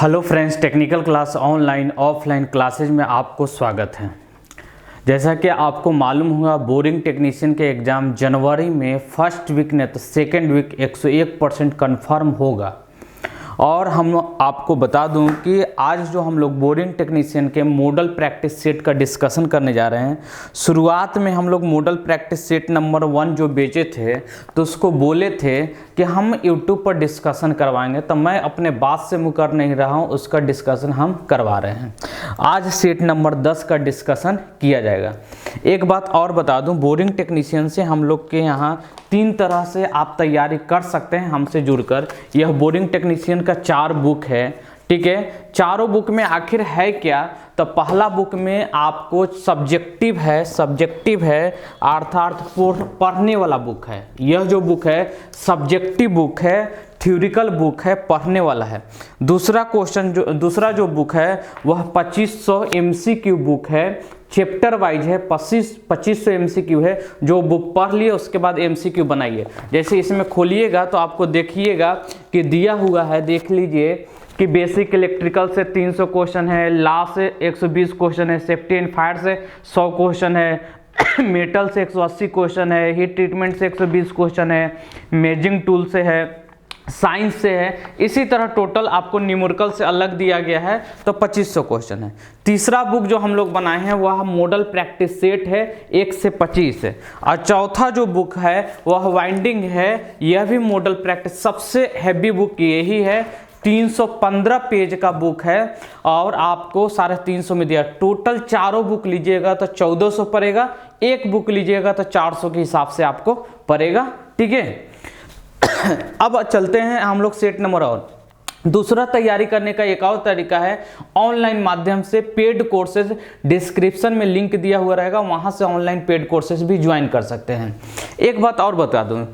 Hello friends, technical class online offline classes में आपको स्वागत है। जैसा कि आपको मालूम हुआ, बोरिंग टेक्नीशियन के एग्ज़ाम जनवरी में फर्स्ट वीक ने तो सेकेंड वीक 101% कन्फर्म होगा। और हम आपको बता दूं कि आज जो हम लोग बोरिंग टेक्नीशियन के मॉडल प्रैक्टिस सेट का डिस्कशन करने जा रहे हैं। शुरुआत में हम लोग मॉडल प्रैक्टिस सेट नंबर 1 जो बेचे थे तो उसको बोले थे कि हम YouTube पर डिस्कशन करवाएंगे, तो मैं अपने बात से मुकर नहीं रहा हूं, उसका डिस्कशन हम करवा रहे हैं। आज सेट नंबर 10 का डिस्कशन किया जाएगा। एक बात और बता दूं, बोरिंग टेक्नीशियन से हम लोग के यहाँ 3 तरह से आप तैयारी कर सकते हैं हमसे जुड़कर। यह बोरिंग टेक्नीशियन का 4 बुक है, ठीक है। चारों बुक में आखिर है क्या? तो पहला बुक में आपको सब्जेक्टिव है अर्थात पढ़ने वाला बुक है। यह जो बुक है सब्जेक्टिव बुक है, थ्योरिकल बुक है, पढ़ने वाला है। दूसरा जो बुक है वह 2500 MCQ बुक है, चैप्टर वाइज है। 2500 MCQ है। जो बुक पढ़ लिए उसके बाद MCQ बनाइए। जैसे इसमें खोलिएगा तो आपको देखिएगा कि दिया हुआ है, देख लीजिए कि बेसिक इलेक्ट्रिकल से 300 क्वेश्चन है, लॉ से 120 क्वेश्चन है, सेफ्टी एंड फायर से 100 क्वेश्चन है, मेटल से 180 क्वेश्चन है, हीट ट्रीटमेंट से 120 क्वेश्चन है, मेजिंग टूल से है, साइंस से है। इसी तरह टोटल आपको न्यूमेरिकल से अलग दिया गया है तो 2500 क्वेश्चन है। तीसरा बुक जो हम लोग बनाए हैं वह मॉडल प्रैक्टिस सेट है, 1 से 25 है। और चौथा जो बुक है वह वाइंडिंग है, यह भी मॉडल प्रैक्टिस। सबसे हैवी बुक यही है, 315 पेज का बुक है और आपको 350 में दिया। टोटल चारों बुक लीजिएगा तो 1400 पड़ेगा, एक बुक लीजिएगा तो 400 के हिसाब से आपको पड़ेगा, ठीक है। अब चलते हैं हम लोग सेट नंबर और। दूसरा तैयारी करने का एक और तरीका है ऑनलाइन माध्यम से। पेड कोर्सेज डिस्क्रिप्शन में लिंक दिया हुआ रहेगा, वहां से ऑनलाइन पेड कोर्सेज भी ज्वाइन कर सकते हैं। एक बात और बता दूं,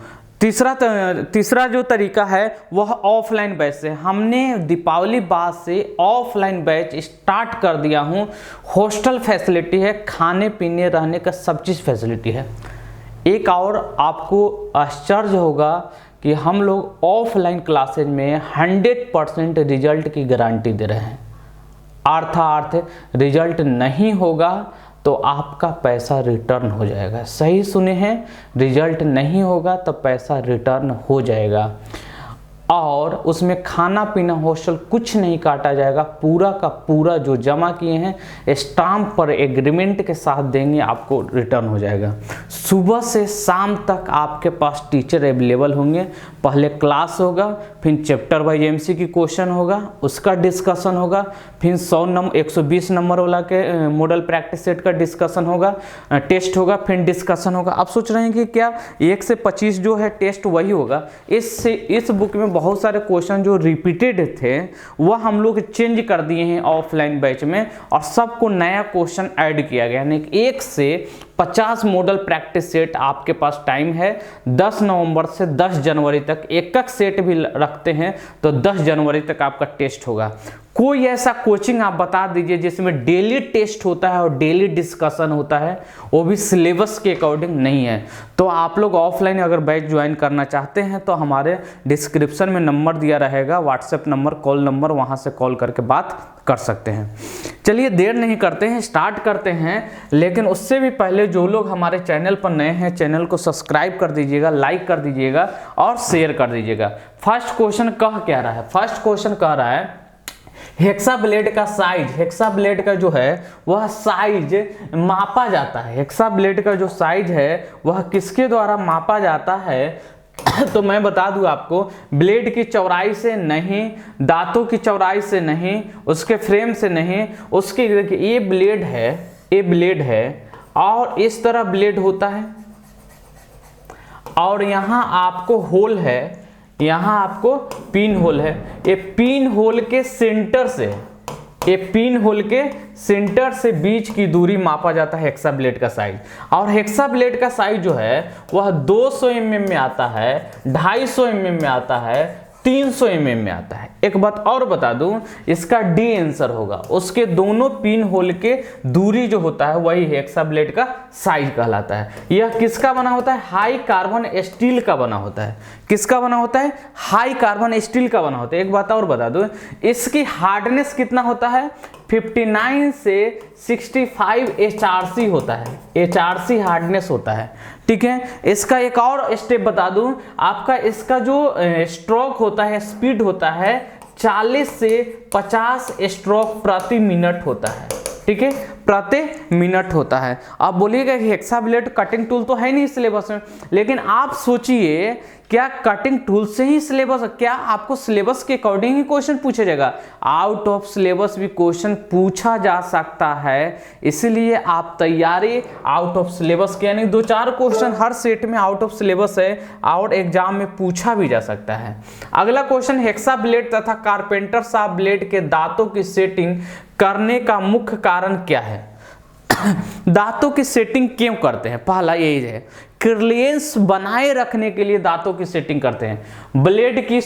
तीसरा जो तरीका है वह ऑफलाइन बैच से। हमने दीपावली बाद से ऑफलाइन बैच स्टार्ट कर दिया हूं। हॉस्टल फैसिलिटी है, खाने पीने रहने का सब चीज़ फैसिलिटी है। एक और आपको आश्चर्य होगा कि हम लोग ऑफलाइन क्लासेज में 100% रिजल्ट की गारंटी दे रहे हैं। अर्थात रिजल्ट नहीं होगा तो आपका पैसा रिटर्न हो जाएगा। सही सुने हैं, रिजल्ट नहीं होगा तो पैसा रिटर्न हो जाएगा। और उसमें खाना पीना हॉस्टल कुछ नहीं काटा जाएगा, पूरा का पूरा जो जमा किए हैं स्टाम्प पर एग्रीमेंट के साथ देंगे, आपको रिटर्न हो जाएगा। सुबह से शाम तक आपके पास टीचर अवेलेबल होंगे। पहले क्लास होगा, फिर चैप्टर वाइज MCQ क्वेश्चन होगा, उसका डिस्कशन होगा, फिर 120 नंबर वाला के मॉडल प्रैक्टिस सेट का डिस्कशन होगा, टेस्ट होगा, फिर डिस्कशन होगा। आप सोच रहे हैं कि क्या 1 से 25 जो है टेस्ट वही होगा? इस बुक में बहुत सारे क्वेश्चन जो रिपीटेड थे वह हम लोग चेंज कर दिए हैं ऑफलाइन बैच में, और सबको नया क्वेश्चन ऐड किया गया है। 1 से 50 मॉडल प्रैक्टिस सेट आपके पास टाइम है। 10 नवंबर से 10 जनवरी तक एक सेट भी रखते हैं तो 10 जनवरी तक आपका टेस्ट होगा। कोई ऐसा कोचिंग आप बता दीजिए जिसमें डेली टेस्ट होता है और डेली डिस्कशन होता है, वो भी सिलेबस के अकॉर्डिंग नहीं है। तो आप लोग ऑफलाइन अगर बैच ज्वाइन करना चाहते हैं तो हमारे डिस्क्रिप्शन में नंबर दिया रहेगा, व्हाट्सएप नंबर, कॉल नंबर, वहां से कॉल करके बात कर सकते हैं। चलिए देर नहीं करते हैं, स्टार्ट करते हैं। लेकिन उससे भी पहले जो लोग हमारे चैनल पर नए हैं, चैनल को सब्सक्राइब कर दीजिएगा, लाइक कर दीजिएगा और शेयर कर दीजिएगा। फर्स्ट क्वेश्चन कह क्या रहा है? फर्स्ट क्वेश्चन कह रहा है हेक्सा ब्लेड का साइज, हेक्सा ब्लेड का जो है वह साइज मापा जाता है। हेक्सा ब्लेड का जो साइज है वह किसके द्वारा मापा जाता है? तो मैं बता दूं आपको, ब्लेड की चौड़ाई से नहीं, दांतों की चौड़ाई से नहीं, उसके फ्रेम से नहीं, उसके ये ब्लेड है और इस तरह ब्लेड होता है और यहाँ आपको होल है, यहाँ आपको पिन होल है। ये पिन होल के सेंटर से बीच की दूरी मापा जाता है हेक्सा ब्लेड का साइज। और हेक्सा ब्लेड का साइज जो है वह 200 mm में आता है, 250 mm में आता है, 300 mm में आता है। एक बात और बता दूं, इसका डी आंसर होगा। उसके दोनों पिन होल के दूरी जो होता है वही हेक्साब्लेड का साइज कहलाता है। यह किसका बना होता है? हाई कार्बन स्टील का बना होता है। किसका बना होता है? हाई कार्बन स्टील का बना होता है। एक बात और बता दूं, इसकी हार्डनेस कितना होता है? 59 से 65 HRC होता है। HRC हार्डनेस होता है, ठीक है। इसका एक और स्टेप बता दूं, आपका इसका जो स्ट्रोक होता है, स्पीड होता है 40 से 50 स्ट्रोक प्रति मिनट होता है, ठीक है, प्रति मिनट होता है। आप बोलिएगा कि हेक्साब्लेड कटिंग टूल तो है नहीं सिलेबस में, लेकिन आप सोचिए क्या कटिंग टूल से ही सिलेबस, क्या आपको सिलेबस के अकॉर्डिंग ही क्वेश्चन पूछा जाएगा? आउट ऑफ सिलेबस भी क्वेश्चन पूछा जा सकता है, इसलिए आप तैयारी आउट ऑफ सिलेबस के, यानी 2-4 क्वेश्चन हर सेट में आउट ऑफ सिलेबस है और एग्जाम में पूछा भी जा सकता है। अगला क्वेश्चन, हेक्साब्लेड तथा कारपेंटर सॉ ब्लेड के दांतों की सेटिंग करने का मुख्य कारण क्या है? दांतों की सेटिंग क्यों करते हैं? पहला यही है, क्लियरेंस बनाए रखने के लिए दांतों की सेटिंग करते हैं। ब्लेड की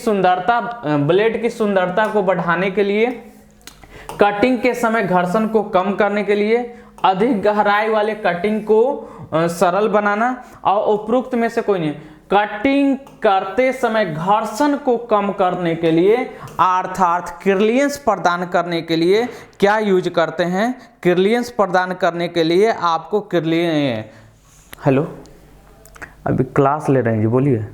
सुंदरता को बढ़ाने के लिए, कटिंग के समय घर्षण को कम करने के लिए, अधिक गहराई वाले कटिंग को सरल बनाना, और उपरोक्त में से कोई नहीं। कटिंग करते समय घर्षण को कम करने के लिए अर्थात क्लियरेंस प्रदान करने के लिए क्या यूज करते हैं? क्लियरेंस प्रदान करने के लिए आपको हेलो, अभी क्लास ले रहे हैं जी, बोलिए।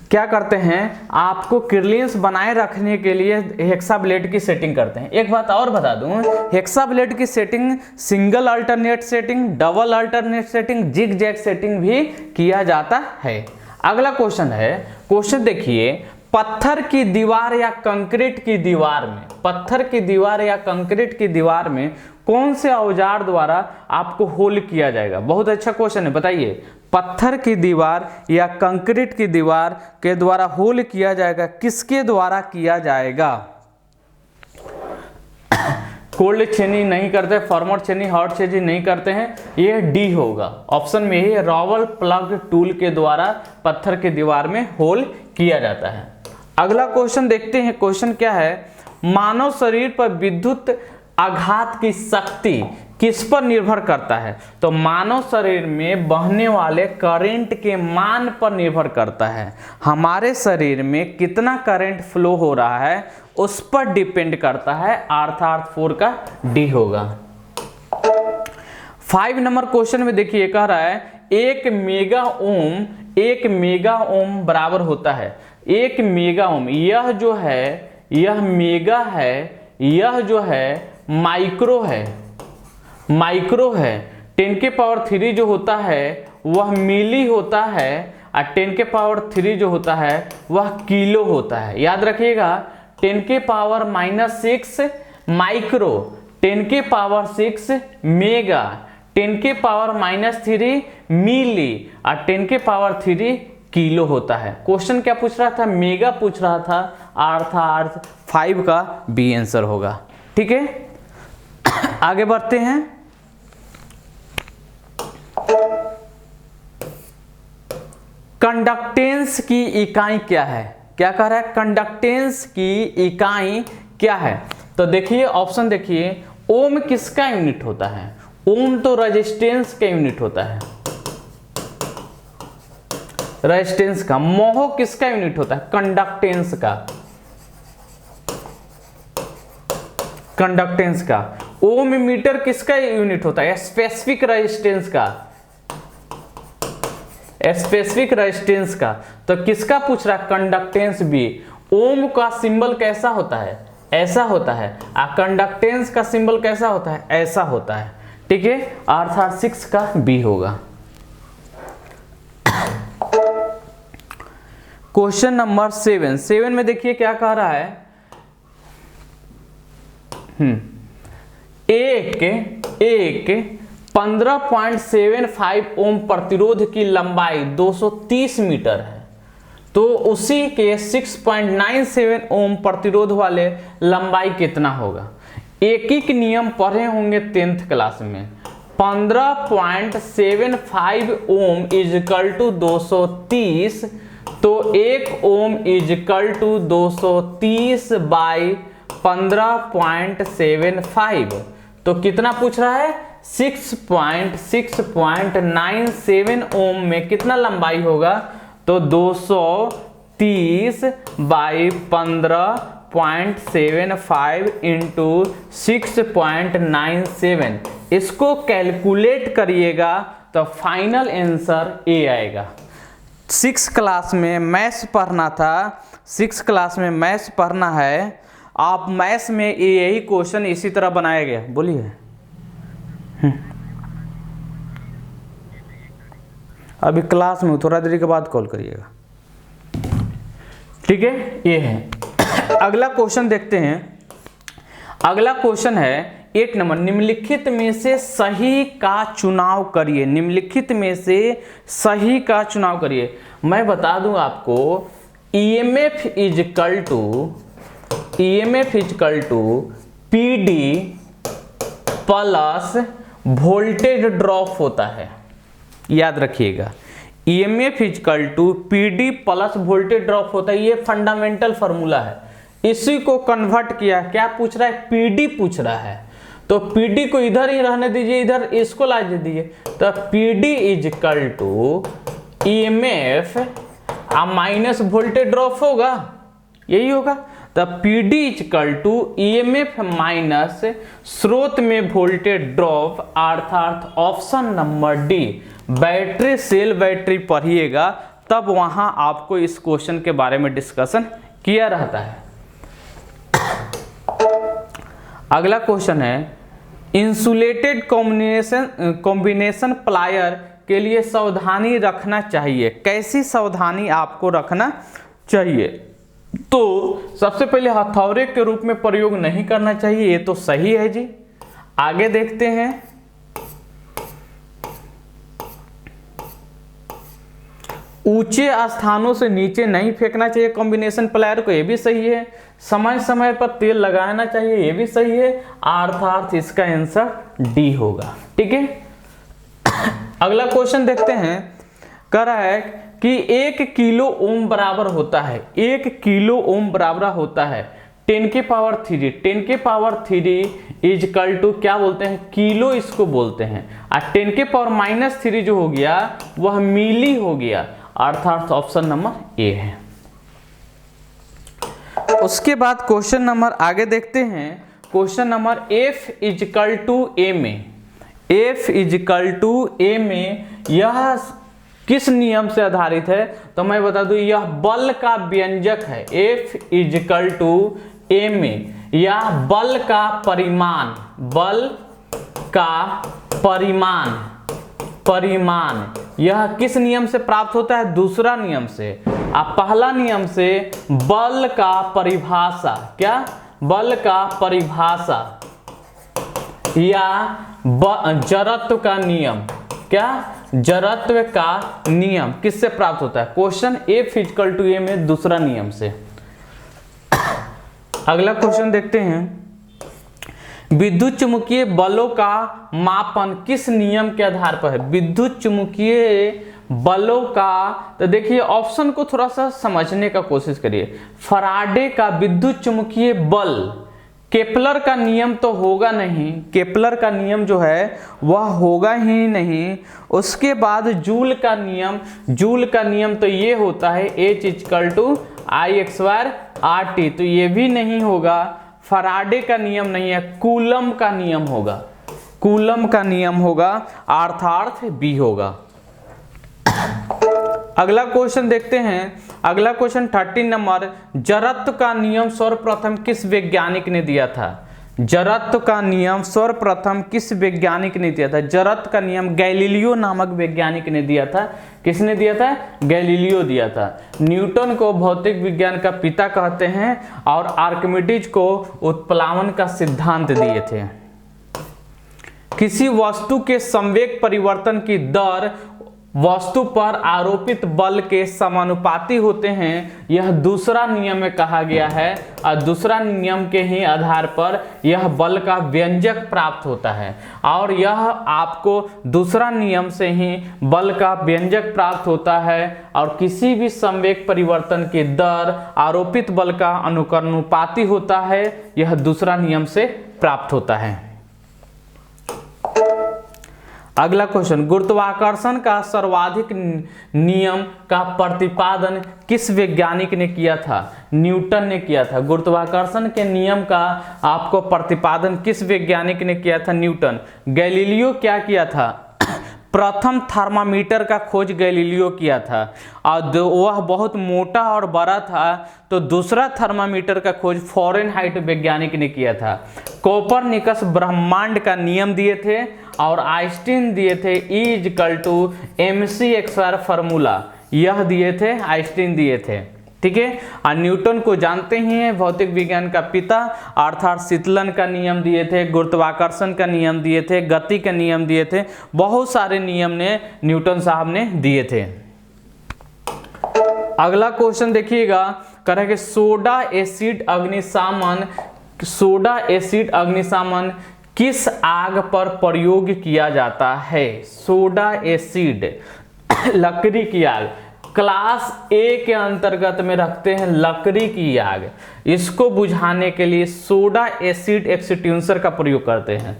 क्या करते हैं? आपको क्लियरेंस बनाए रखने के लिए हेक्साब्लेड की सेटिंग करते हैं। एक बात और बता दूं, हेक्साब्लेड की setting single alternate setting, double alternate setting, zig zag setting भी किया जाता है। अगला क्वेश्चन है, क्वेश्चन देखिए, पत्थर की दीवार या कंक्रीट की दीवार में, पत्थर की दीवार या कंक्रीट की दीवार में कौन से औजार द्वारा आपको होल किया जाएगा? बहुत अच्छा क्वेश्चन है, बताइए। पत्थर की दीवार या कंक्रीट की दीवार के द्वारा होल किया जाएगा, किसके द्वारा किया जाएगा? कोल्ड छेनी नहीं करते, फॉर्मर छेनी, हॉट छेनी नहीं करते हैं, ये डी होगा। ऑप्शन में ही रॉवल प्लग टूल के द्वारा पत्थर की दीवार में होल किया जाता है। अगला क्वेश्चन देखते हैं, क्वेश्चन क्या है? मानव शरीर पर विद्युत आघात की शक्ति किस पर निर्भर करता है? तो मानव शरीर में बहने वाले करंट के मान पर निर्भर करता है। हमारे शरीर में कितना करंट फ्लो हो रहा है उस पर डिपेंड करता है, अर्थात 4 का डी होगा। 5 नंबर क्वेश्चन में देखिए, कह रहा है 1 मेगा ओम बराबर होता है। 1 मेगा ओम, यह जो है, यह मेगा है, यह जो है माइक्रो है, माइक्रो है। 10 के पावर 3 जो होता है वह मिली होता है, और 10 के पावर 3 जो होता है वह किलो होता है। याद रखिएगा, 10 के पावर -6 माइक्रो, 10 के पावर 6 मेगा, 10 के पावर -3 मिली, और 10 के पावर 3 किलो होता है। क्वेश्चन क्या पूछ रहा था? मेगा पूछ रहा था, अर्थात 5 का बी आंसर होगा, ठीक है। आगे बढ़ते हैं, कंडक्टेंस की इकाई क्या है? क्या कह रहा है? कंडक्टेंस की इकाई क्या है? तो देखिए ऑप्शन देखिए, ओम किसका यूनिट होता है? ओम तो रेजिस्टेंस का यूनिट होता है, रेजिस्टेंस का। मोह किसका यूनिट होता है? कंडक्टेंस का, कंडक्टेंस का। ओम मीटर किसका यूनिट होता है? स्पेसिफिक रेजिस्टेंस का, स्पेसिफिक रेजिस्टेंस का। तो किसका पूछ रहा है? Conductance B. ओम का सिंबल कैसा होता है? ऐसा होता है, और कंडक्टेंस का सिंबल कैसा होता है? ऐसा होता है, ठीक है, अर्थात 6 का बी होगा। क्वेश्चन नंबर 7 में देखिए क्या कह रहा है? एक 15.75 ओम प्रतिरोध की लंबाई 230 मीटर है, तो उसी के 6.97 ओम प्रतिरोध वाले लंबाई कितना होगा? एक नियम पढ़े होंगे 10th क्लास में। 15.75 ओम इजकल टू 230, तो 1 ओम इजकल टू 230 बाई 15.75, तो कितना पूछ रहा है 6.97 ओम में कितना लंबाई होगा, तो 230 बाई 15.75 इंटू 6.97, इसको कैलकुलेट करिएगा तो फाइनल आंसर ए आएगा। 6 क्लास में मैथ्स पढ़ना था, 6 क्लास में मैथ्स पढ़ना है, आप मैथ्स में यही क्वेश्चन इसी तरह बनाया गया। बोलिए अभी क्लास में थोड़ा देरी के बाद कॉल करिएगा, ठीक है। ये है अगला क्वेश्चन देखते हैं। अगला क्वेश्चन है 1 नंबर, निम्नलिखित में से सही का चुनाव करिए। निम्नलिखित में से सही का चुनाव करिए। मैं बता दूं आपको, EMF is equal to PD plus voltage drop होता है, याद रखिएगा। EMF is equal to PD plus voltage drop होता है, ये फंडामेंटल फार्मूला है। इसी को कन्वर्ट किया, क्या पूछ रहा है, पीडी पूछ रहा है, तो पीडी को इधर ही रहने दीजिए, इधर इसको ला दीजिए, तो PD is equal to EMF minus voltage drop होगा, यही होगा। तो PD is equal to EMF minus स्रोत में वोल्टेज ड्रॉप, अर्थात option number D. Battery cell battery पढ़िएगा, तब वहां आपको इस क्वेश्चन के बारे में डिस्कशन किया रहता है। अगला क्वेश्चन है, इंसुलेटेड कॉम्बिनेशन प्लायर के लिए सावधानी रखना चाहिए। कैसी सावधानी आपको रखना चाहिए, तो सबसे पहले हथौड़े के रूप में प्रयोग नहीं करना चाहिए, ये तो सही है जी। आगे देखते हैं, ऊंचे स्थानों से नीचे नहीं फेंकना चाहिए कॉम्बिनेशन प्लायर को, ये भी सही है। समय समय पर तेल लगाना चाहिए, ये भी सही है, अर्थात इसका आंसर डी होगा, ठीक है। अगला क्वेश्चन देखते हैं, कह रहा है कि 1 किलो ओम बराबर होता है, 1 किलो ओम बराबर होता है 10 के पावर 3, 10 के पावर 3 इजकल टू क्या बोलते हैं, किलो इसको बोलते हैं, और 10 के पावर -3 जो हो गया वह मिली हो गया, अर्थात ऑप्शन नंबर ए है। उसके बाद क्वेश्चन नंबर आगे देखते हैं, question number F equal to A में, F इजकल टू ए में यह किस नियम से आधारित है, तो मैं बता दूं यह बल का व्यंजक है। F इजकल टू ए में यह बल का परिमाण, बल का परिमाण यह किस नियम से प्राप्त होता है, दूसरा नियम से। अब पहला नियम से बल का परिभाषा, क्या, बल का परिभाषा या जड़त्व का नियम, क्या, जड़त्व का नियम किससे प्राप्त होता है, question F equal to A में दूसरा नियम से। अगला क्वेश्चन देखते हैं, विद्युत चुम्बकीय बलों का मापन किस नियम के आधार पर है। विद्युत चुम्बकीय बलों का, तो देखिए ऑप्शन को थोड़ा सा समझने का कोशिश करिए। फराडे का विद्युत चुम्बकीय बल, केपलर का नियम तो होगा नहीं, केपलर का नियम जो है वह होगा ही नहीं। उसके बाद जूल का नियम, जूल का नियम तो ये होता है H is equal to I² RT, तो ये भी नहीं होगा। फराडे का नियम नहीं है, कूलम का नियम होगा, कूलम का नियम होगा, अर्थात बी होगा। अगला क्वेश्चन देखते हैं, अगला क्वेश्चन 13 नंबर, जड़त्व का नियम सर्वप्रथम किस वैज्ञानिक ने दिया था। जड़त्व का नियम सर्वप्रथम किस वैज्ञानिक ने दिया था। जड़त्व का नियम गैलीलियो नामक वैज्ञानिक ने दिया था। किसने दिया था, गैलीलियो दिया था। न्यूटन को भौतिक विज्ञान का पिता कहते हैं और आर्किमिडीज को उत्प्लावन का सिद्धांत दिए थे। किसी वस्तु के संवेग परिवर्तन की दर वस्तु पर आरोपित बल के समानुपाती होते हैं, यह दूसरा नियम में कहा गया है और दूसरा नियम के ही आधार पर यह बल का व्यंजक प्राप्त होता है। और यह आपको दूसरा नियम से ही बल का व्यंजक प्राप्त होता है और किसी भी संवेग परिवर्तन की दर आरोपित बल का अनुकरणुपाती होता है, यह दूसरा नियम से प्राप्त होता है। अगला क्वेश्चन, गुरुत्वाकर्षण का सर्वाधिक नियम का प्रतिपादन किस वैज्ञानिक ने किया था? न्यूटन ने किया था। गुरुत्वाकर्षण के नियम का आपको प्रतिपादन किस वैज्ञानिक ने किया था? न्यूटन। गैलीलियो क्या किया था? प्रथम थर्मामीटर का खोज गैलीलियो किया था और वह बहुत मोटा और बड़ा था, तो दूसरा थर्मामीटर का खोज फ़ारेनहाइट वैज्ञानिक ने किया था। कोपरनिकस ब्रह्मांड का नियम दिए थे और आइंस्टीन दिए थे E=mc² फार्मूला, यह दिए थे, आइंस्टीन दिए थे। ठीक है। और न्यूटन को जानते ही हैं, भौतिक विज्ञान का पिता, अर्थात शीतलन का नियम दिए थे, गुरुत्वाकर्षण का नियम दिए थे, गति का नियम दिए थे, बहुत सारे नियम ने न्यूटन साहब ने दिए थे। अगला क्वेश्चन देखिएगा, कह रहा है कि सोडा एसिड अग्निशामन किस आग पर प्रयोग किया जाता है? सोडा एसिड लकड़ी की आग, क्लास ए के अंतर्गत में रखते हैं लकड़ी की आग। इसको बुझाने के लिए सोडा एसिड एक्सटिंग्विशर का प्रयोग करते हैं।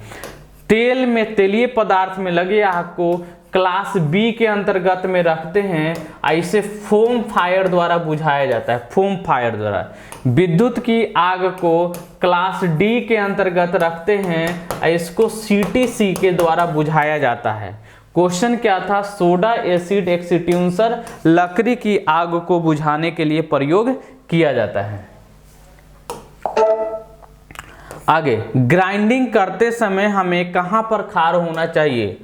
तेल में, तेलीय पदार्थ में लगे आग को क्लास बी के अंतर्गत में रखते हैं, इसे फोम फायर द्वारा बुझाया जाता है, फोम फायर द्वारा। विद्युत की आग को क्लास डी के अंतर्गत रखते हैं, इसको CTC के द्वारा बुझाया जाता है। क्वेश्चन क्या था? सोडा एसिड एक्सटिंग्विशर लकड़ी की आग को बुझाने के लिए प्रयोग किया जाता है। आगे, ग्राइंडिंग करते समय हमें कहां पर खड़ा होना चाहिए?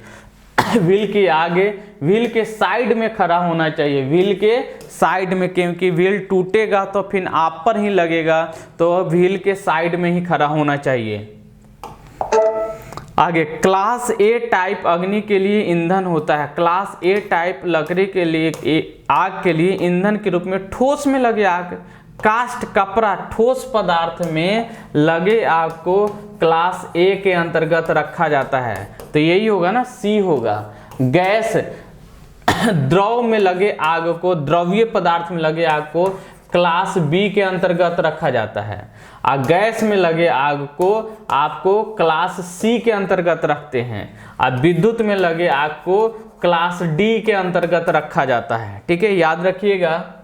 व्हील के आगे, व्हील के साइड में खड़ा होना चाहिए, व्हील के साइड में, क्योंकि व्हील टूटेगा तो फिर आप पर ही लगेगा, तो व्हील के साइड में ही खड़ा होना चाहिए। आगे, क्लास ए टाइप अग्नि के लिए ईंधन होता है। क्लास ए टाइप लकड़ी के लिए आग के लिए ईंधन के रूप में ठोस में लगे आग, कास्ट कपड़ा ठोस पदार्थ में लगे आग को क्लास ए के अंतर्गत रखा जाता है, तो यही होगा ना, सी होगा। गैस द्रव में लगे आग को, द्रव्य पदार्थ में लगे आग को क्लास बी के अंतर्गत रखा जाता है, और गैस में लगे आग को आपको क्लास सी के अंतर्गत रखते हैं, और विद्युत में लगे आग को क्लास डी के अंतर्गत रखा जाता है। ठीक है, याद रखिएगा।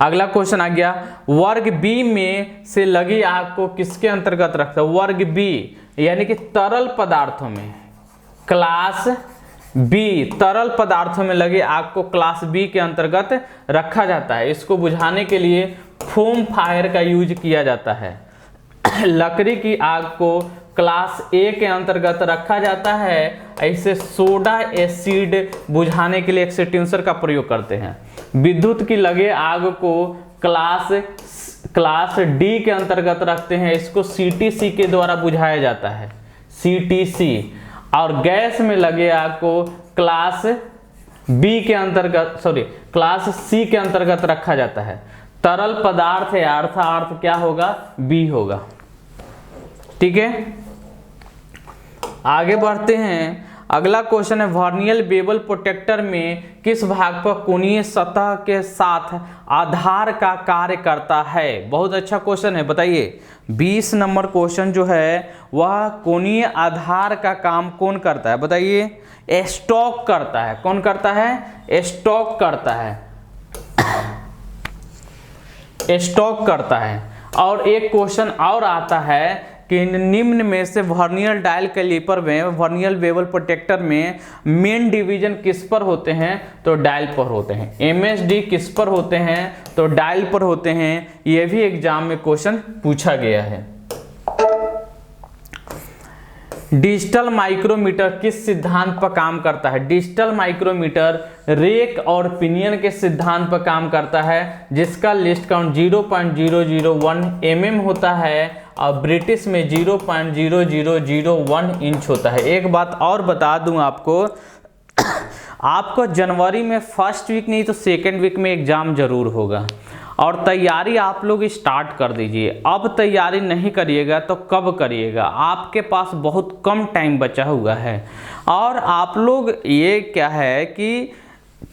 अगला क्वेश्चन आ गया, वर्ग बी में से लगी आग को किसके अंतर्गत रखता है? वर्ग बी यानी कि तरल पदार्थों में, क्लास बी तरल पदार्थों में लगे आग को क्लास बी के अंतर्गत रखा जाता है। इसको बुझाने के लिए फोम फायर का यूज किया जाता है। लकड़ी की आग को क्लास ए के अंतर्गत रखा जाता है, ऐसे सोडा एसिड बुझाने के लिए एक्सटिंग्विशर का प्रयोग करते हैं। विद्युत की लगे आग को क्लास डी के अंतर्गत रखते हैं, इसको CTC के द्वारा बुझाया जाता है, CTC। और गैस में लगे आग को क्लास बी के अंतर्गत, क्लास सी के अंतर्गत रखा जाता है। तरल पदार्थ है, अर्थ क्या होगा? बी होगा। ठीक है, आगे बढ़ते हैं। अगला क्वेश्चन है, वर्नियर बेवल प्रोटेक्टर में किस भाग पर कोणीय सतह के साथ आधार का कार्य करता है? बहुत अच्छा क्वेश्चन है, बताइए। 20 नंबर क्वेश्चन जो है वह कोणीय आधार का काम कौन करता है? बताइए। स्टॉक करता है। कौन करता है? स्टॉक करता है, स्टॉक करता है। और एक क्वेश्चन और आता है कि निम्न में से वर्नियर डायल कैलिपर में, वर्नियर बेवल प्रोटेक्टर में मेन डिवीजन किस पर होते हैं? तो डायल पर होते हैं। MSD किस पर होते हैं? तो डायल पर होते हैं। यह भी एग्जाम में क्वेश्चन पूछा गया है। डिजिटल माइक्रोमीटर किस सिद्धांत पर काम करता है? डिजिटल माइक्रोमीटर रेक और पिनियन के सिद्धांत पर काम करता है, जिसका लिस्ट काउंट 0.001 mm होता है और ब्रिटिश में 0.0001 इंच होता है। एक बात और बता दूं आपको, आपको जनवरी में फर्स्ट वीक नहीं तो सेकेंड वीक में एग्ज़ाम जरूर होगा, और तैयारी आप लोग स्टार्ट कर दीजिए। अब तैयारी नहीं करिएगा तो कब करिएगा, आपके पास बहुत कम टाइम बचा हुआ है। और आप लोग ये क्या है कि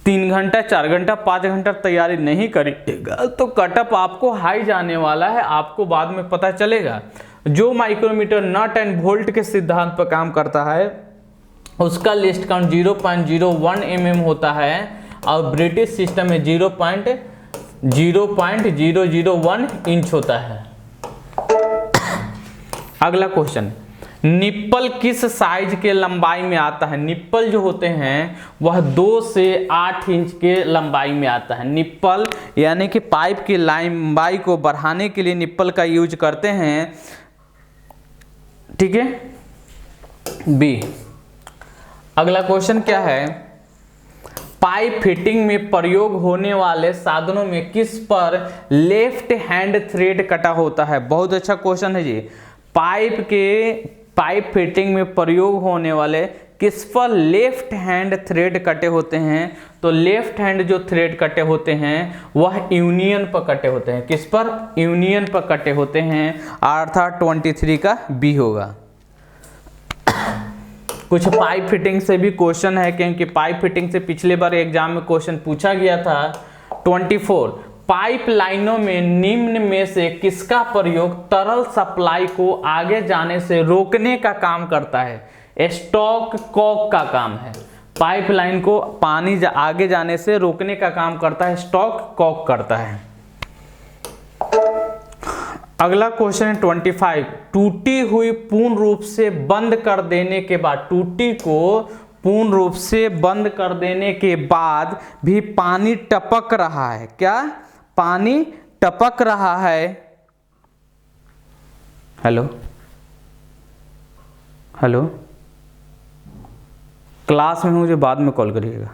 3 घंटा 4 घंटा 5 घंटा तैयारी नहीं करिएगा तो कटअप आपको हाई जाने वाला है, आपको बाद में पता चलेगा। जो माइक्रोमीटर नट एंड बोल्ट के सिद्धांत पर काम करता है उसका लिस्ट काउंट 0.01 mm होता है, और ब्रिटिश सिस्टम में 0.001 इंच होता है। अगला क्वेश्चन, निप्पल किस साइज के लंबाई में आता है? निप्पल जो होते हैं वह 2 से 8 इंच के लंबाई में आता है। निप्पल यानी कि पाइप की लंबाई को बढ़ाने के लिए निप्पल का यूज करते हैं, ठीक है। बी। अगला क्वेश्चन क्या है, पाइप फिटिंग में प्रयोग होने वाले साधनों में किस पर लेफ्ट हैंड थ्रेड कटा होता है? बहुत अच्छा क्वेश्चन है जी। पाइप फिटिंग में प्रयोग होने वाले किस पर लेफ्ट हैंड थ्रेड कटे होते हैं? तो लेफ्ट हैंड जो थ्रेड कटे होते हैं वह यूनियन पर कटे होते हैं। किस पर? यूनियन पर कटे होते हैं, अर्थात 23 का बी होगा। कुछ पाइप फिटिंग से भी क्वेश्चन है, क्योंकि पाइप फिटिंग से पिछले बार एग्जाम में क्वेश्चन पूछा गया था। 24, पाइप लाइनों में निम्न में से किसका प्रयोग तरल सप्लाई को आगे जाने से रोकने का काम करता है? स्टॉक कॉक का काम है। पाइप लाइन को पानी आगे जाने से रोकने का काम करता है, स्टॉक कॉक करता है। अगला क्वेश्चन है 25, टूटी हुई पूर्ण रूप से बंद कर देने के बाद, टूटी को पूर्ण रूप से बंद कर देने के बाद भी पानी टपक रहा है। क्या पानी टपक रहा है? हेलो हेलो, क्लास में मुझे बाद में कॉल करिएगा।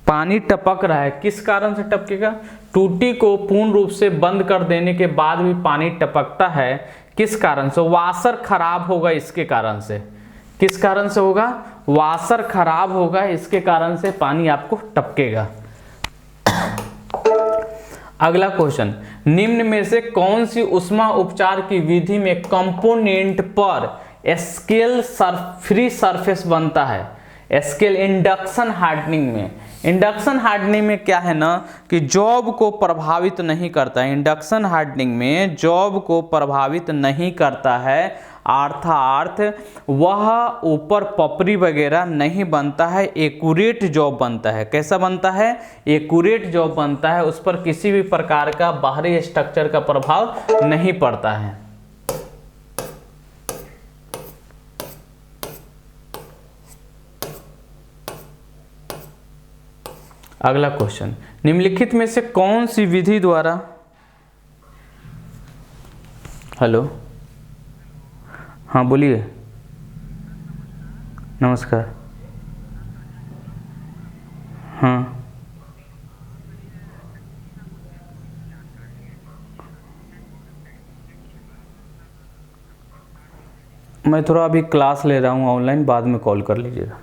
पानी टपक रहा है, किस कारण से टपकेगा? टूटी को पूर्ण रूप से बंद कर देने के बाद भी पानी टपकता है, किस कारण से? वाशर खराब होगा इसके कारण से। किस कारण से होगा? वाशर खराब होगा, इसके कारण से पानी आपको टपकेगा। अगला क्वेश्चन, निम्न में से कौन सी ऊष्मा उपचार की विधि में कंपोनेंट पर स्केल फ्री सरफेस बनता है? स्केल इंडक्शन हार्डनिंग में। इंडक्शन हार्डनिंग में क्या है ना कि जॉब को प्रभावित नहीं करता है। इंडक्शन हार्डनिंग में जॉब को प्रभावित नहीं करता है, अर्थात वह ऊपर पपड़ी वगैरह नहीं बनता है, एक्यूरेट जॉब बनता है। कैसा बनता है? एक्यूरेट जॉब बनता है, उस पर किसी भी प्रकार का बाहरी स्ट्रक्चर का प्रभाव नहीं पड़ता है। अगला क्वेश्चन, निम्नलिखित में से कौन सी विधि द्वारा, हेलो हाँ बोलिए, नमस्कार, हाँ मैं थोड़ा अभी क्लास ले रहा हूँ ऑनलाइन, बाद में कॉल कर लीजिएगा।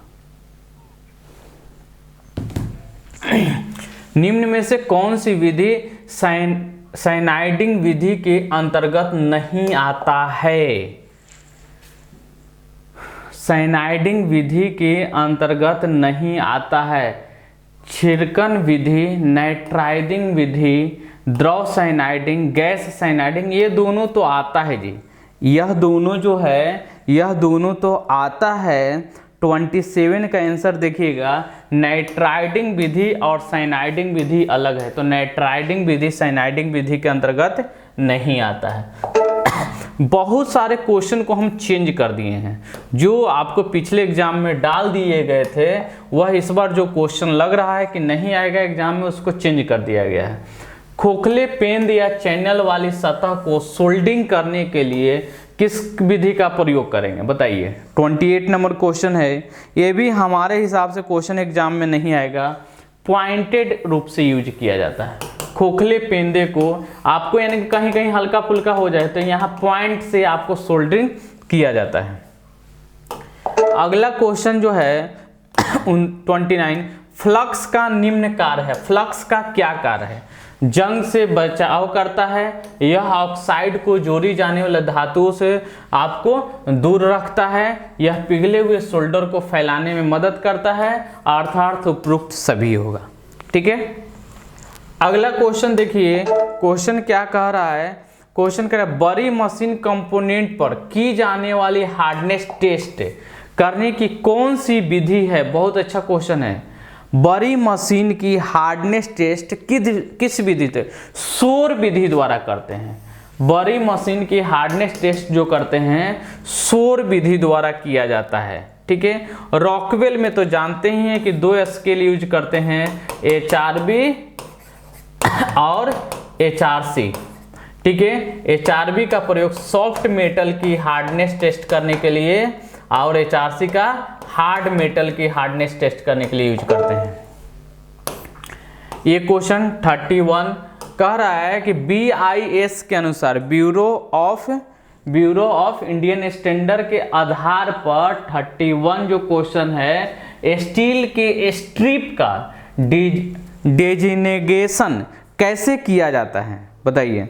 निम्न में से कौन सी विधि साइनाइडिंग विधि के अंतर्गत नहीं आता है? साइनाइडिंग विधि के अंतर्गत नहीं आता है। छिड़कन विधि, नाइट्राइडिंग विधि, द्रव साइनाइडिंग, गैस साइनाइडिंग, ये दोनों तो आता है जी। यह दोनों जो है, यह दोनों तो आता है। 27 का आंसर देखिएगा, नाइट्राइडिंग विधि और साइनाइडिंग विधि अलग है, तो नाइट्राइडिंग विधि साइनाइडिंग विधि के अंतर्गत नहीं आता है। बहुत सारे क्वेश्चन को हम चेंज कर दिए हैं, जो आपको पिछले एग्जाम में डाल दिए गए थे वह इस बार जो क्वेश्चन लग रहा है कि नहीं आएगा एग्जाम में, उसको चेंज कर दिया गया है। खोखले पेंद या चैनल वाली सतह को सोल्डिंग करने के लिए किस विधि का प्रयोग करेंगे बताइए? 28 नंबर क्वेश्चन है, ये भी हमारे हिसाब से क्वेश्चन एग्जाम में नहीं आएगा। पॉइंटेड रूप से यूज किया जाता है खोखले पेंदे को, आपको यानी कि कहीं कहीं हल्का फुल्का हो जाए तो यहाँ पॉइंट से आपको सोल्डरिंग किया जाता है। अगला क्वेश्चन जो है 29, फ्लक्स का निम्न कार्य है। फ्लक्स का क्या कार्य है? जंग से बचाव करता है, यह ऑक्साइड को जोड़ी जाने वाले धातुओं से आपको दूर रखता है, यह पिघले हुए सोल्डर को फैलाने में मदद करता है, अर्थात उपयुक्त सभी होगा। ठीक है, अगला क्वेश्चन देखिए, क्वेश्चन क्या कह रहा है? क्वेश्चन कह रहा है बड़ी मशीन कंपोनेंट पर की जाने वाली हार्डनेस टेस्ट करने की कौन सी विधि है? बहुत अच्छा क्वेश्चन है। बड़ी मशीन की हार्डनेस टेस्ट किस विधि से? सौर विधि द्वारा करते हैं। बड़ी मशीन की हार्डनेस टेस्ट जो करते हैं सौर विधि द्वारा किया जाता है। ठीक है, रॉकवेल में तो जानते ही हैं कि 2 स्केल यूज करते हैं, HRB और HRC। ठीक है, HRB का प्रयोग सॉफ्ट मेटल की हार्डनेस टेस्ट करने के लिए और HRC का हार्ड मेटल की हार्डनेस टेस्ट करने के लिए यूज करते हैं। ये क्वेश्चन 31 कह रहा है कि BIS के अनुसार ब्यूरो ऑफ इंडियन स्टैंडर्ड के आधार पर 31 जो क्वेश्चन है स्टील के स्ट्रिप का डेजिग्नेशन कैसे किया जाता है बताइए।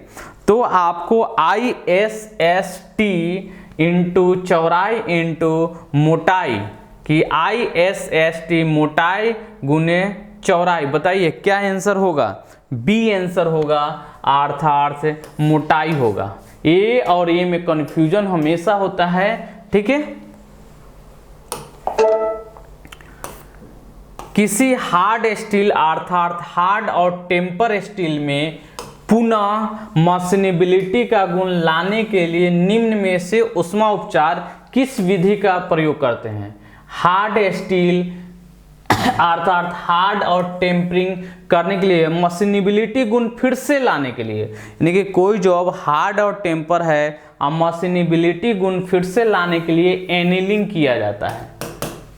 तो आपको ISST इंटू चौड़ाई इंटू मोटाई की ISST मोटाई गुने चौड़ाई, बताइए क्या आंसर होगा? बी आंसर होगा, अर्थात मोटाई होगा। ए और ए में कंफ्यूजन हमेशा होता है। ठीक है, किसी हार्ड स्टील अर्थात हार्ड और टेम्पर स्टील में पुनः मशीनेबिलिटी का गुण लाने के लिए निम्न में से ऊष्मा उपचार किस विधि का प्रयोग करते हैं? हार्ड स्टील अर्थात हार्ड और टेम्परिंग करने के लिए, मशीनेबिलिटी गुण फिर से लाने के लिए, यानी कि कोई जॉब हार्ड और टेम्पर है और मशीनेबिलिटी गुण फिर से लाने के लिए एनीलिंग किया जाता है।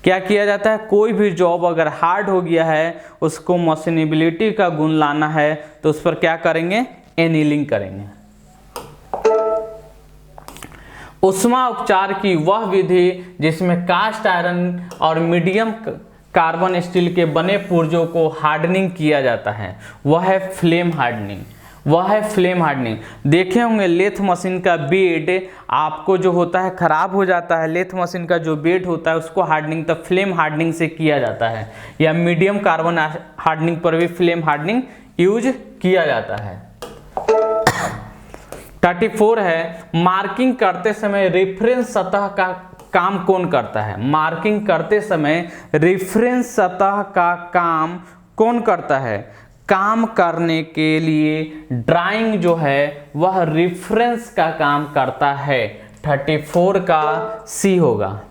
क्या किया जाता है? कोई भी जॉब अगर हार्ड हो गया है उसको मशीनेबिलिटी का गुण लाना है तो उस पर क्या करेंगे? एनीलिंग करेंगे। ऊष्मा उपचार की वह विधि जिसमें कास्ट आयरन और मीडियम कार्बन स्टील के बने पुर्जों को हार्डनिंग किया जाता है वह है फ्लेम हार्डनिंग। देखे होंगे लेथ मशीन का बेड आपको जो होता है खराब हो जाता है, लेथ मशीन का जो बेड होता है उसको हार्डनिंग तो फ्लेम हार्डनिंग से किया जाता है, या मीडियम कार्बन हार्डनिंग पर भी फ्लेम हार्डनिंग यूज किया जाता है। 34 है मार्किंग करते समय रेफरेंस सतह का काम कौन करता है? मार्किंग करते समय रेफरेंस सतह का काम कौन करता है? काम करने के लिए ड्राइंग जो है वह रेफरेंस का काम करता है। 34 का सी होगा।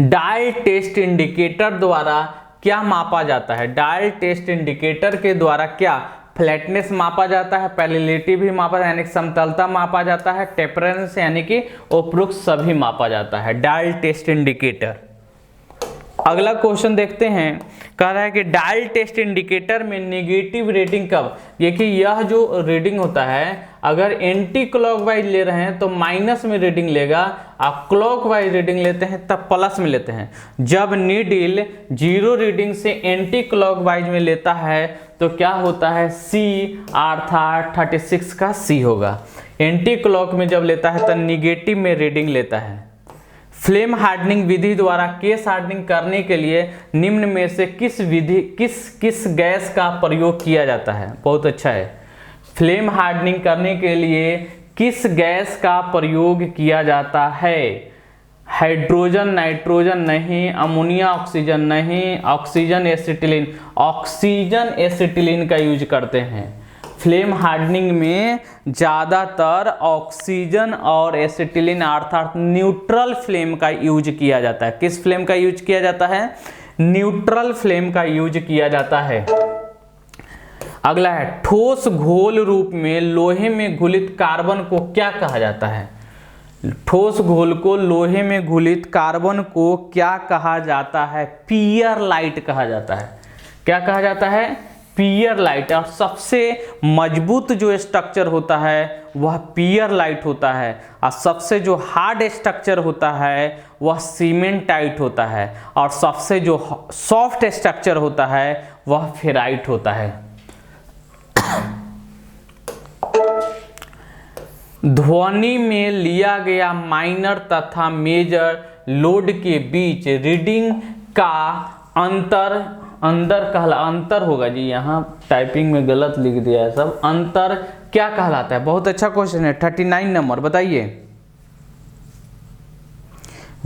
डायल टेस्ट इंडिकेटर द्वारा क्या मापा जाता है? डायल टेस्ट इंडिकेटर के द्वारा क्या फ्लैटनेस मापा जाता है, पैरेललिटी भी मापा यानी कि समतलता मापा जाता है, टेपरेंस यानी कि उपरोक्त सभी मापा जाता है डायल टेस्ट इंडिकेटर। अगला क्वेश्चन देखते हैं, कह रहा है कि डायल टेस्ट इंडिकेटर में नेगेटिव रीडिंग कब? देखिए यह जो रीडिंग होता है अगर एंटी क्लॉकवाइज ले रहे हैं तो माइनस में रीडिंग लेगा, आप क्लॉकवाइज रीडिंग लेते हैं तब प्लस में लेते हैं। जब नीडल 0 रीडिंग से एंटी क्लॉकवाइज में लेता है तो क्या होता है? सी अर्थात 36 का सी होगा। एंटी क्लॉक में जब लेता है तो निगेटिव में रीडिंग लेता है। फ्लेम हार्डनिंग विधि द्वारा केस हार्डनिंग करने के लिए निम्न में से किस गैस का प्रयोग किया जाता है? बहुत अच्छा है। फ्लेम हार्डनिंग करने के लिए किस गैस का प्रयोग किया जाता है? हाइड्रोजन, नाइट्रोजन नहीं, अमोनिया ऑक्सीजन नहीं, ऑक्सीजन एसिटिलीन का यूज करते हैं। फ्लेम हार्डनिंग में ज़्यादातर ऑक्सीजन और एसिटिलीन अर्थात न्यूट्रल फ्लेम का यूज किया जाता है। किस फ्लेम का यूज किया जाता है? न्यूट्रल फ्लेम का यूज किया जाता है। अगला है ठोस घोल रूप में लोहे में घुलित कार्बन को क्या कहा जाता है? ठोस घोल को लोहे में घुलित कार्बन को क्या कहा जाता है? पियर लाइट कहा जाता है। क्या कहा जाता है? पियरलाइट, और सबसे मजबूत जो स्ट्रक्चर होता है वह पियरलाइट होता है, और सबसे जो हार्ड स्ट्रक्चर होता है वह सीमेंटाइट होता है, और सबसे जो सॉफ्ट स्ट्रक्चर होता है वह फेराइट होता है। ध्वनि में लिया गया माइनर तथा मेजर लोड के बीच रीडिंग का अंतर होगा जी, यहाँ टाइपिंग में गलत लिख दिया है सब। अंतर क्या कहलाता है? बहुत अच्छा क्वेश्चन है। 39 नंबर बताइए।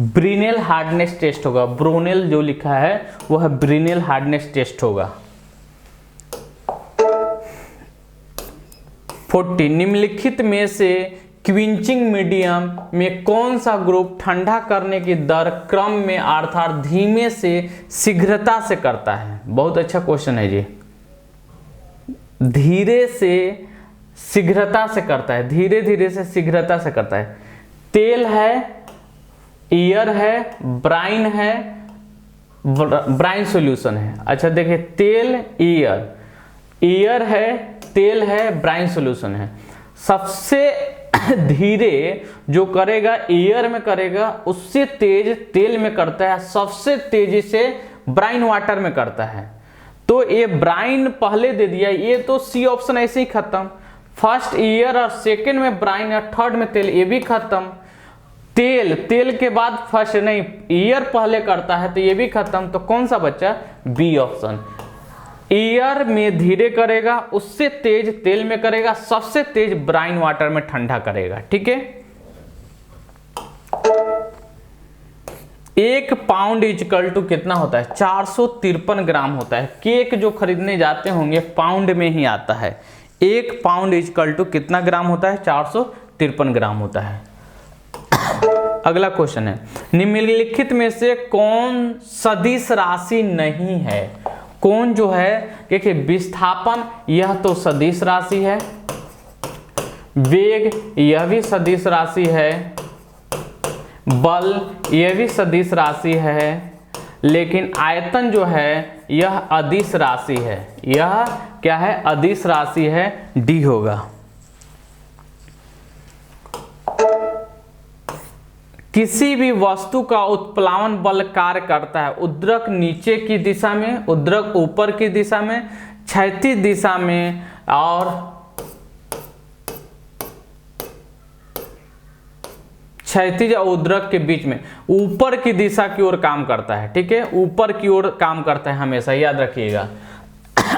ब्रिनेल हार्डनेस टेस्ट होगा। ब्रोनेल जो लिखा है वह ब्रिनेल हार्डनेस टेस्ट होगा। 40 निम्नलिखित में से क्विंचिंग मीडियम में कौन सा ग्रुप ठंडा करने की दर क्रम में अर्थात धीमे से शीघ्रता से करता है? बहुत अच्छा क्वेश्चन है जी। धीरे से शीघ्रता से करता है, धीरे धीरे से शीघ्रता से करता है। तेल है, एयर है, ब्राइन है, ब्राइन सॉल्यूशन है। अच्छा देखिए, तेल, एयर है, तेल है, ब्राइन सॉल्यूशन है। सबसे धीरे जो करेगा एयर में करेगा, उससे तेज तेल में करता है, सबसे तेजी से ब्राइन वाटर में करता है। तो ये ब्राइन पहले दे दिया, ये तो सी ऑप्शन ऐसे ही खत्म। फर्स्ट एयर और सेकंड में ब्राइन और थर्ड में तेल, ये भी खत्म। तेल के बाद फर्स्ट नहीं, एयर पहले करता है तो ये भी खत्म। तो कौन सा बच्चा? B option. एयर में धीरे करेगा, उससे तेज तेल में करेगा, सबसे तेज ब्राइन वाटर में ठंडा करेगा। ठीक है। 1 पाउंड इक्वल टू कितना होता है? 453 ग्राम होता है। केक जो खरीदने जाते होंगे पाउंड में ही आता है। 1 पाउंड इक्वल टू कितना ग्राम होता है? 453 ग्राम होता है। अगला क्वेश्चन है, निम्नलिखित में से कौन सदिश राशि नहीं है? कौन जो है, देखिए विस्थापन यह तो सदिश राशि है, वेग यह भी सदिश राशि है, बल यह भी सदिश राशि है, लेकिन आयतन जो है यह अदिश राशि है। यह क्या है? अदिश राशि है, डी होगा। किसी भी वस्तु का उत्प्लावन बल कार्य करता है उद्रक नीचे की दिशा में, उद्रक ऊपर की दिशा में, क्षैतिज दिशा में और क्षैतिज और उद्रक के बीच में, ऊपर की दिशा की ओर काम करता है। ठीक है, ऊपर की ओर काम करता है हमेशा, याद रखिएगा।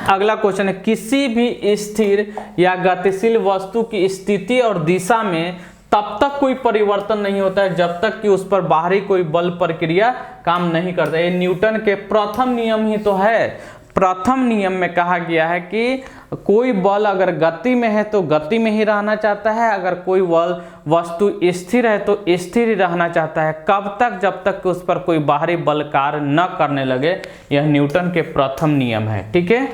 अगला क्वेश्चन है, किसी भी स्थिर या गतिशील वस्तु की स्थिति और दिशा में तब तक कोई परिवर्तन नहीं होता है जब तक कि उस पर बाहरी कोई बल प्रक्रिया काम नहीं करता। ये न्यूटन के प्रथम नियम ही तो है। प्रथम नियम में कहा गया है कि कोई बल अगर गति में है तो गति में ही रहना चाहता है, अगर कोई बल वस्तु स्थिर है तो स्थिर ही रहना चाहता है। कब तक? जब तक कि उस पर कोई बाहरी बल कार्य न करने लगे। यह न्यूटन के प्रथम नियम है। ठीक है।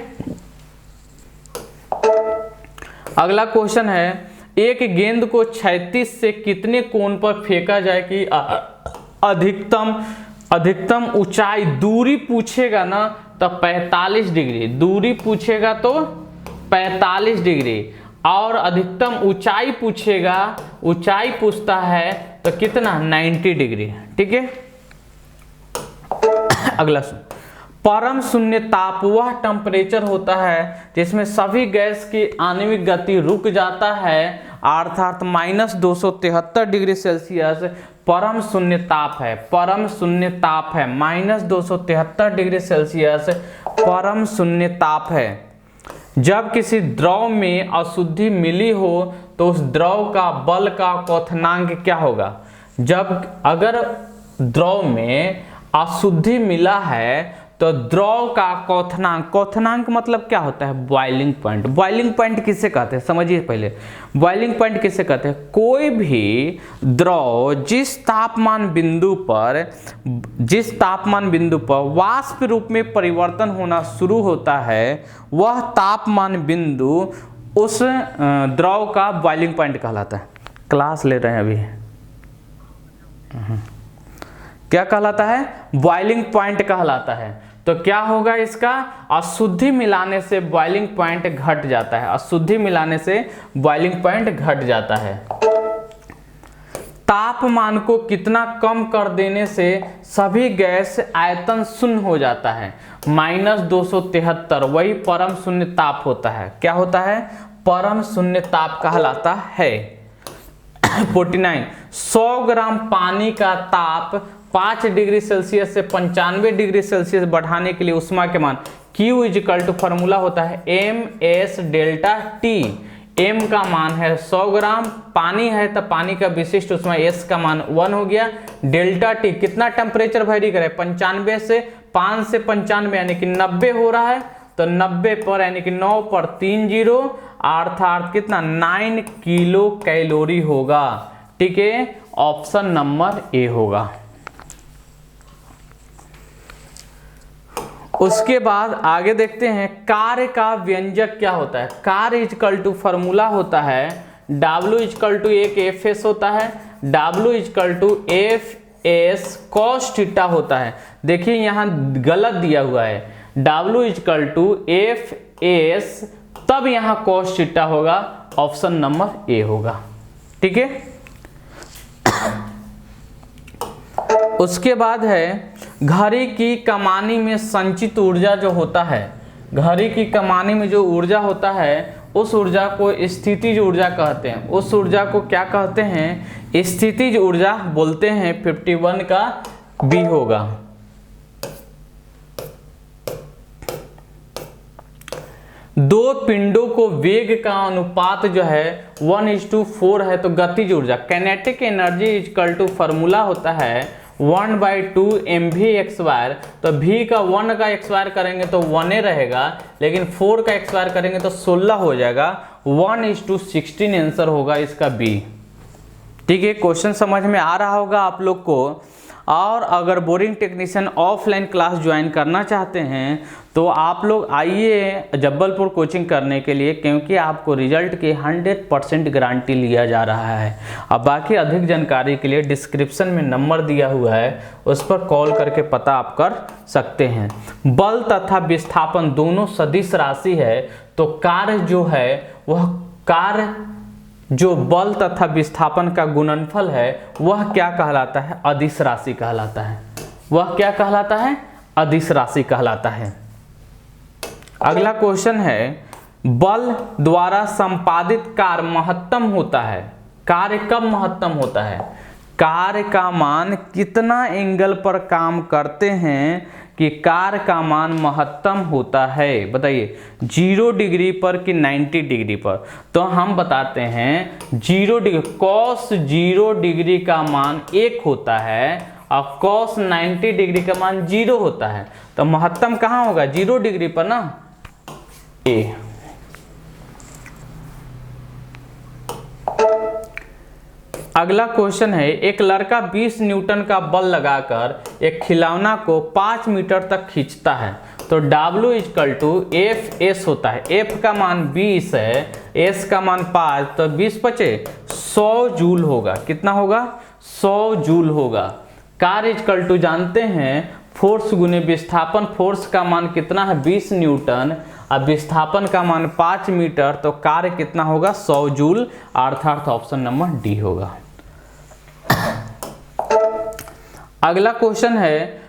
अगला क्वेश्चन है, एक गेंद को क्षैतिज से कितने कोण पर फेंका जाए कि अधिकतम ऊंचाई? दूरी पूछेगा ना तो 45 डिग्री, दूरी पूछेगा तो 45 डिग्री, और अधिकतम ऊंचाई पूछेगा, ऊंचाई पूछता है तो कितना? 90 डिग्री। ठीक है। अगला सुन, परम शून्य ताप वह टेम्परेचर होता है जिसमें सभी गैस की आणविक गति रुक जाता है, अर्थात -273 डिग्री सेल्सियस परम शून्य ताप है। परम शून्य ताप है -273 डिग्री सेल्सियस परम शून्य ताप है। जब किसी द्रव में अशुद्धि मिली हो तो उस द्रव का बल का क्वथनांक क्या होगा? जब अगर द्रव में अशुद्धि मिला है तो द्रव का क्वथनांक मतलब क्या होता है? Boiling point. बॉइलिंग पॉइंट किसे कहते हैं समझिए पहले। बॉइलिंग पॉइंट किसे कहते हैं? कोई भी द्रव जिस तापमान बिंदु पर वाष्प रूप में परिवर्तन होना शुरू होता है, वह तापमान बिंदु उस द्रव का बॉइलिंग पॉइंट कहलाता है। क्लास ले रहे हैं अभी। क्या कहलाता है? बॉइलिंग पॉइंट कहलाता है। तो क्या होगा इसका, अशुद्धि मिलाने से बॉइलिंग पॉइंट घट जाता है, अशुद्धि मिलाने से बॉइलिंग पॉइंट घट जाता है। तापमान को कितना कम कर देने से सभी गैस आयतन शून्य हो जाता है, -273, वही परम शून्य ताप होता है। क्या होता है, परम शून्य ताप कहलाता है। 49, 100 ग्राम पानी का ताप 5 डिग्री सेल्सियस से 95 डिग्री सेल्सियस बढ़ाने के लिए उष्मा के मान Q इजिकल टू फॉर्मूला होता है MS डेल्टा T। M का मान है 100 ग्राम, पानी है तो पानी का विशिष्ट उष्मा S का मान 1 हो गया, डेल्टा T कितना टेम्परेचर वेरी करे, 95 से 5 से 95 यानी कि 90 हो रहा है, तो 90 पर यानी कि 9 पर 3 जीरो अर्थात कितना 9 किलो कैलोरी होगा। ठीक है, ऑप्शन नंबर ए होगा। उसके बाद आगे देखते हैं कार्य का व्यंजक क्या होता है। कार्य इजकल टू फॉर्मूला होता है W इजकल टू एक FS होता है, W is equal to FS cos theta होता है। देखिए यहाँ गलत दिया हुआ है, W इजकल टू FS तब यहाँ cos थीटा होगा, ऑप्शन नंबर ए होगा। ठीक है, उसके बाद है घड़ी की कमानी में संचित ऊर्जा जो होता है, घड़ी की कमानी में जो ऊर्जा होता है उस ऊर्जा को स्थितिज ऊर्जा कहते हैं। उस ऊर्जा को क्या कहते हैं, स्थितिज ऊर्जा बोलते हैं। 51 का बी होगा। दो पिंडों को वेग का अनुपात जो है 1:4 है, तो गतिज ऊर्जा kinetic energy equal to formula होता है 1/2 mv/x²। तो v का 1 का x² करेंगे तो 1 रहेगा, लेकिन 4 का x² करेंगे तो 16 हो जाएगा, 1:16 आंसर होगा इसका बी। ठीक है, क्वेश्चन समझ में आ रहा होगा आप लोग को। और अगर boring technician offline class join करना चाहते हैं तो आप लोग आइए जबलपुर कोचिंग करने के लिए, क्योंकि आपको रिजल्ट की 100% गारंटी लिया जा रहा है। अब बाकी अधिक जानकारी के लिए डिस्क्रिप्शन में नंबर दिया हुआ है, उस पर कॉल करके पता आप कर सकते हैं। बल तथा विस्थापन दोनों सदिश राशि है, तो कार्य जो है वह कार्य जो बल तथा विस्थापन का गुणनफल है वह क्या कहलाता है, अदिश राशि कहलाता है। वह क्या कहलाता है, अदिश राशि कहलाता है। अगला क्वेश्चन है बल द्वारा संपादित कार्य महत्तम होता है। कार्य कब महत्तम होता है, कार्य का मान कितना एंगल पर काम करते हैं कि कार्य का मान महत्तम होता है, बताइए 0 डिग्री पर कि 90 डिग्री पर। तो हम बताते हैं 0 डिग्री, cos 0 डिग्री का मान 1 होता है और cos 90 डिग्री का मान 0 होता है, तो महत्तम कहाँ होगा, 0 डिग्री पर ना, ए। अगला क्वेश्चन है एक लड़का 20 न्यूटन का बल लगाकर एक खिलौना को 5 मीटर तक खींचता है, तो W इक्वल टू FS होता है। F का मान 20 है, S का मान 5, तो 20 बचे 100 जूल होगा। कितना होगा, 100 जूल होगा। कार्य इक्वल टू जानते हैं फोर्स गुने विस्थापन, फोर्स का मान कितना है 20 न्यूटन, अब विस्थापन का मान 5 मीटर, तो कार्य कितना होगा 100 जूल, अर्थात ऑप्शन नंबर डी होगा। अगला क्वेश्चन है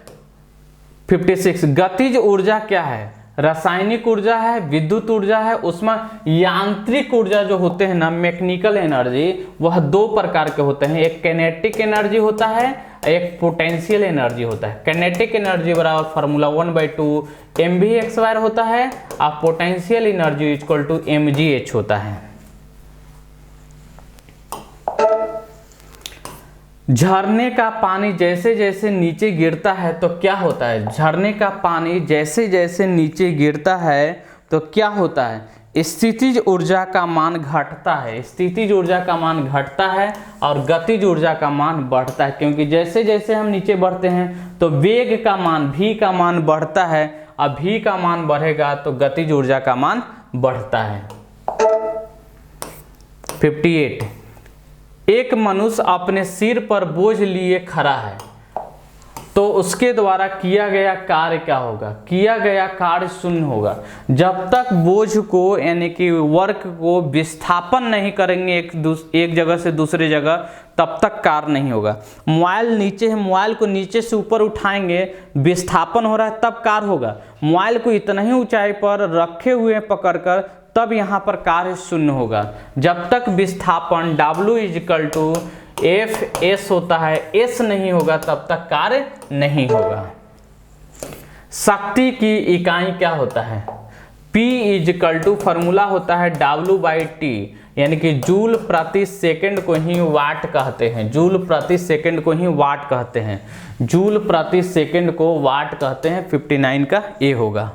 56, गतिज ऊर्जा क्या है, रासायनिक ऊर्जा है, विद्युत ऊर्जा है, उसमें यांत्रिक ऊर्जा जो होते हैं ना, मैकेनिकल एनर्जी, वह 2 प्रकार के होते हैं, एक काइनेटिक एनर्जी होता है, एक पोटेंशियल एनर्जी होता है। काइनेटिक एनर्जी बराबर फार्मूला 1/2 mv/x² होता है, और potential energy equal to mgh होता है। झरने का पानी जैसे जैसे नीचे गिरता है तो क्या होता है, झरने का पानी जैसे जैसे नीचे गिरता है तो क्या होता है, स्थितिज ऊर्जा का मान घटता है, स्थितिज ऊर्जा का मान घटता है और गतिज ऊर्जा का मान बढ़ता है, क्योंकि जैसे जैसे हम नीचे बढ़ते हैं तो वेग का मान v का मान बढ़ता है, अब v का मान बढ़ेगा तो गतिज ऊर्जा का मान बढ़ता है। 58, एक मनुष्य अपने सिर पर बोझ लिए खड़ा है, तो उसके द्वारा किया गया कार्य क्या होगा, किया गया कार्य शून्य होगा। जब तक बोझ को यानी कि वर्क को विस्थापन नहीं करेंगे एक जगह से दूसरी जगह, तब तक कार्य नहीं होगा। मोबाइल नीचे है, मोबाइल को नीचे से ऊपर उठाएंगे, विस्थापन हो रहा है तब कार्य होगा। मोबाइल को इतना ही ऊंचाई पर रखे हुए हैं पकड़कर, तब यहाँ पर कार्य शून्य होगा। जब तक विस्थापन W F(s) होता है, s नहीं होगा तब तक कार्य नहीं होगा। शक्ति की इकाई क्या होता है, P फॉर्मूला होता है W/T, यानी कि जूल प्रति सेकंड को ही वाट कहते हैं, जूल प्रति सेकंड को ही वाट कहते हैं, जूल प्रति सेकंड को वाट कहते हैं। 59 का ए होगा।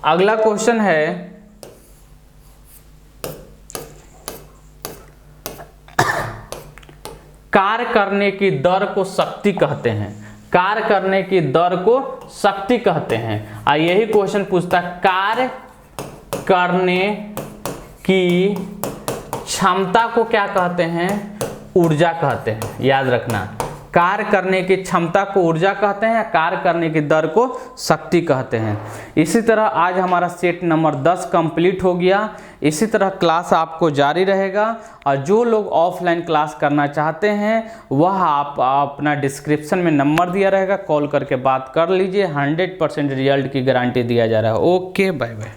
अगला क्वेश्चन है, कार्य करने की दर को शक्ति कहते हैं, कार्य करने की दर को शक्ति कहते हैं। और यही क्वेश्चन पूछता है कार्य करने की क्षमता को क्या कहते हैं, ऊर्जा कहते हैं। याद रखना, कार्य करने की क्षमता को ऊर्जा कहते हैं, कार्य करने की दर को शक्ति कहते हैं। इसी तरह आज हमारा सेट नंबर 10 कंप्लीट हो गया। इसी तरह क्लास आपको जारी रहेगा, और जो लोग ऑफलाइन क्लास करना चाहते हैं वह आप अपना डिस्क्रिप्शन में नंबर दिया रहेगा, कॉल करके बात कर लीजिए। 100% रिजल्ट की गारंटी दिया जा रहा है। Okay, bye bye.